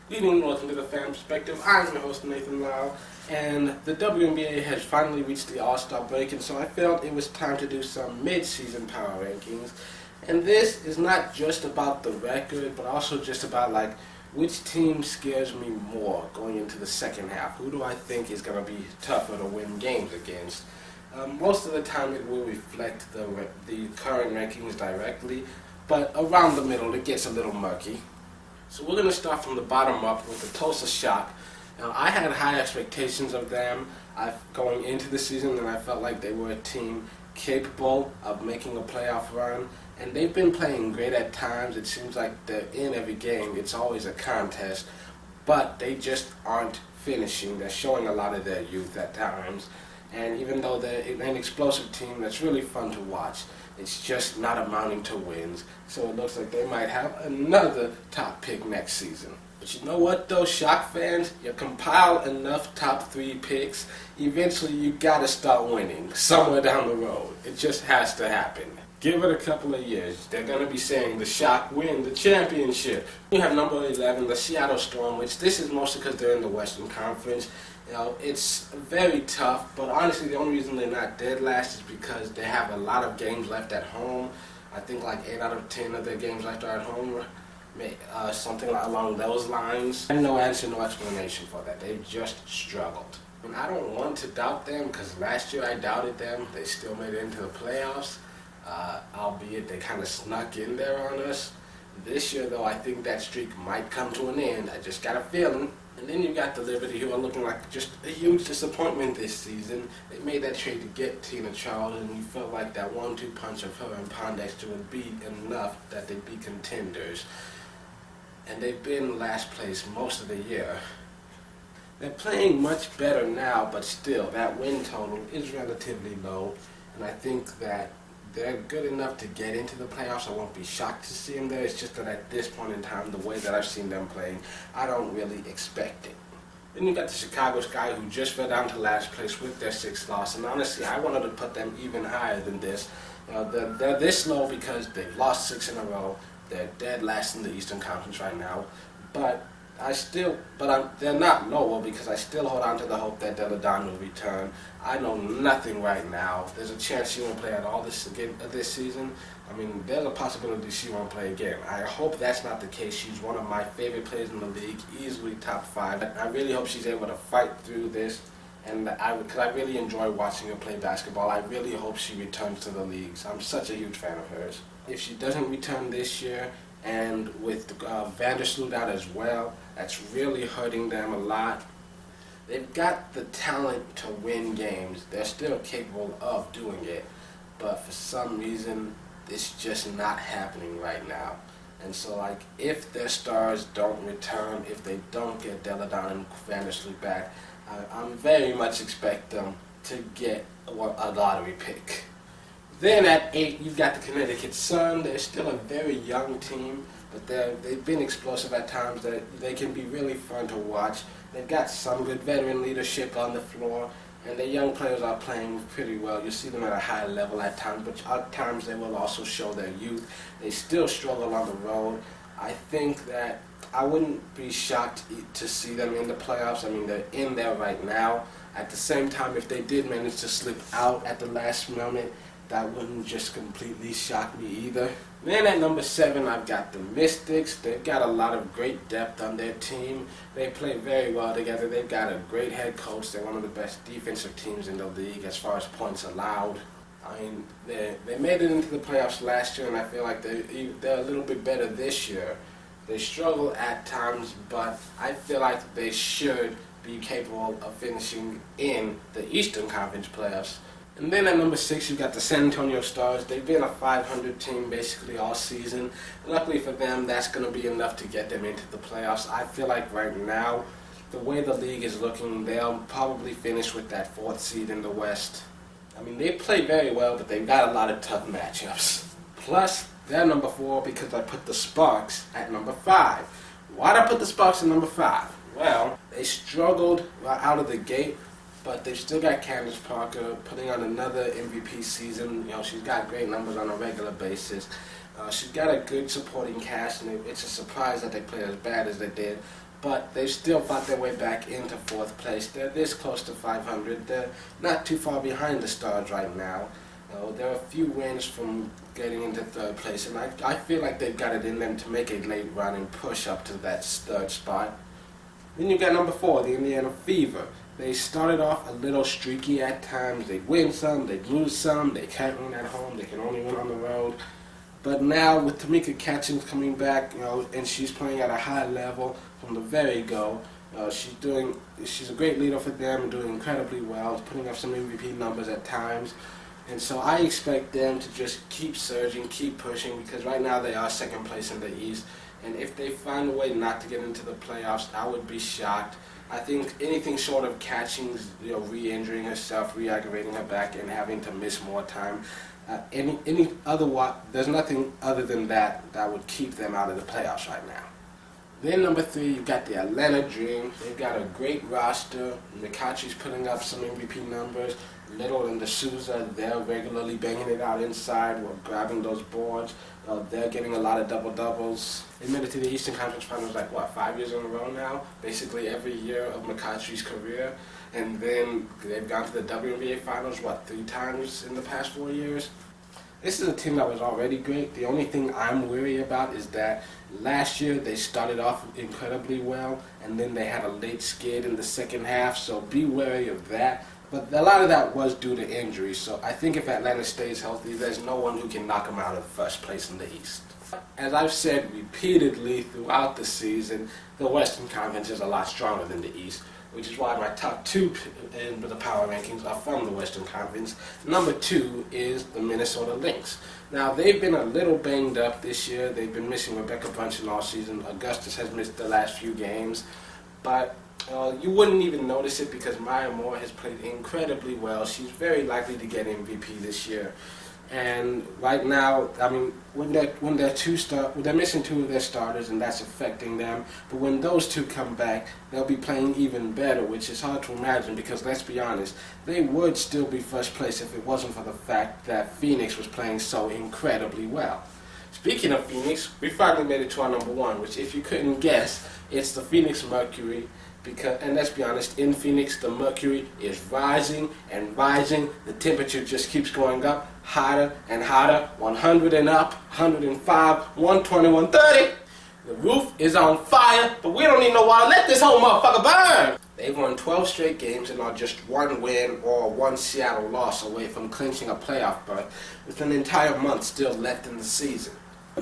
Good evening, welcome to the Fan Perspective. I'm your host, Nathan Lau, and the WNBA has finally reached the All-Star break, and so I felt it was time to do some mid-season power rankings. And this is not just about the record, but also just about which team scares me more going into the second half. Who do I think is going to be tougher to win games against? Most of the time it will reflect the current rankings directly, but around the middle it gets a little murky. So we're going to start from the bottom up with the Tulsa Shock. Now, I had high expectations of them going into the season, and I felt like they were a team capable of making a playoff run. And they've been playing great at times. It seems like they're in every game. It's always a contest. But they just aren't finishing. They're showing a lot of their youth at times. And even though they're an explosive team that's really fun to watch, it's just not amounting to wins. So it looks like they might have another top pick next season. But you know what though, Shock fans? You compile enough top 3 picks, eventually you gotta start winning somewhere down the road. It just has to happen. Give it a couple of years. They're going to be saying the Shock win the championship. You have number 11, the Seattle Storm, which this is mostly because they're in the Western Conference. You know, it's very tough, but honestly the only reason they're not dead last is because they have a lot of games left at home. I think like 8 out of 10 of their games left are at home, something along those lines. And no answer, no explanation for that. They've just struggled. And I don't want to doubt them because last year I doubted them. They still made it into the playoffs. Albeit they kind of snuck in there on us. This year, though, I think that streak might come to an end. I just got a feeling. And then you got the Liberty, who are looking like just a huge disappointment this season. They made that trade to get Tina Charles, and you felt like that 1-2 punch of her and Pondexter would be enough that they'd be contenders. And they've been last place most of the year. They're playing much better now, but still, that win total is relatively low. And I think that they're good enough to get into the playoffs. I won't be shocked to see them there. It's just that at this point in time, the way that I've seen them playing, I don't really expect it. Then you got the Chicago Sky, who just fell down to last place with their 6th loss. And honestly, I wanted to put them even higher than this. They're this low because they've lost 6 in a row. They're dead last in the Eastern Conference right now. But they're not lower because I still hold on to the hope that Deladon will return. I know nothing right now. There's a chance she won't play at all this season. I mean, there's a possibility she won't play again. I hope that's not the case. She's one of my favorite players in the league, easily top 5. I really hope she's able to fight through this, and because I really enjoy watching her play basketball. I really hope she returns to the leagues. I'm such a huge fan of hers. If she doesn't return this year, and with Vandersloot out as well, that's really hurting them a lot. They've got the talent to win games. They're still capable of doing it. But for some reason, it's just not happening right now. And so, if their stars don't return, if they don't get Deladon and Vandersloot back, I very much expect them to get a lottery pick. Then at 8, you've got the Connecticut Sun. They're still a very young team, but they've been explosive at times. They can be really fun to watch. They've got some good veteran leadership on the floor, and their young players are playing pretty well. You see them at a high level at times, but at times they will also show their youth. They still struggle on the road. I think that I wouldn't be shocked to see them in the playoffs. I mean, they're in there right now. At the same time, if they did manage to slip out at the last moment, that wouldn't just completely shock me either. Then at number 7, I've got the Mystics. They've got a lot of great depth on their team. They play very well together. They've got a great head coach. They're one of the best defensive teams in the league as far as points allowed. I mean, they made it into the playoffs last year, and I feel like they're a little bit better this year. They struggle at times, but I feel like they should be capable of finishing in the Eastern Conference playoffs. And then at number 6, you've got the San Antonio Stars. They've been a 500 team basically all season. Luckily for them, that's going to be enough to get them into the playoffs. I feel like right now, the way the league is looking, they'll probably finish with that 4th seed in the West. I mean, they play very well, but they've got a lot of tough matchups. Plus, they're number 4 because I put the Sparks at number 5. Why'd I put the Sparks at number 5? Well, they struggled out of the gate, but they've still got Candace Parker putting on another MVP season. You know, she's got great numbers on a regular basis. She's got a good supporting cast, and it's a surprise that they play as bad as they did. but they still fought their way back into 4th place. They're this close to 500. They're not too far behind the Stars right now. There are a few wins from getting into 3rd place, and I feel like they've got it in them to make a late run and push up to that 3rd spot. Then you got number 4, the Indiana Fever. They started off a little streaky at times. They'd win some, they'd lose some. They can't win at home, they can only win on the road. But now with Tamika Catchings coming back, and she's playing at a high level from the very go. She's a great leader for them, doing incredibly well, putting up some MVP numbers at times. And so I expect them to just keep surging, keep pushing, because right now they are 2nd place in the East. And if they find a way not to get into the playoffs, I would be shocked. I think anything short of Catchings, re-injuring herself, re-aggravating her back, and having to miss more time, there's nothing other than that would keep them out of the playoffs right now. Then number 3, you've got the Atlanta Dream. They've got a great roster. McCautry's putting up some MVP numbers. Little and D'Souza, they're regularly banging it out inside or grabbing those boards. They're getting a lot of double-doubles. They made it to the Eastern Conference Finals 5 years in a row now? Basically every year of McCautry's career. And then they've gone to the WNBA Finals, 3 times in the past 4 years? This is a team that was already great. The only thing I'm worried about is that last year they started off incredibly well, and then they had a late skid in the second half, so be wary of that. But a lot of that was due to injuries, so I think if Atlanta stays healthy, there's no one who can knock them out of 1st place in the East. As I've said repeatedly throughout the season, the Western Conference is a lot stronger than the East, which is why my top 2 in the power rankings are from the Western Conference. Number 2 is the Minnesota Lynx. Now, they've been a little banged up this year. They've been missing Rebecca Brunson all season. Augustus has missed the last few games. But you wouldn't even notice it because Maya Moore has played incredibly well. She's very likely to get MVP this year. And right now, when they're missing 2 of their starters, and that's affecting them. But when those 2 come back, they'll be playing even better, which is hard to imagine because, let's be honest, they would still be 1st place if it wasn't for the fact that Phoenix was playing so incredibly well. Speaking of Phoenix, we finally made it to our number 1, which, if you couldn't guess, it's the Phoenix Mercury. And let's be honest, in Phoenix, the mercury is rising and rising. The temperature just keeps going up, hotter and hotter, 100 and up, 105, 120, 130. The roof is on fire, but we don't need no water. Let this whole motherfucker burn. They've won 12 straight games and are just 1 win or 1 Seattle loss away from clinching a playoff berth with an entire month still left in the season.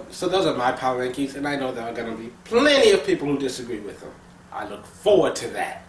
So those are my power rankings, and I know there are going to be plenty of people who disagree with them. I look forward to that.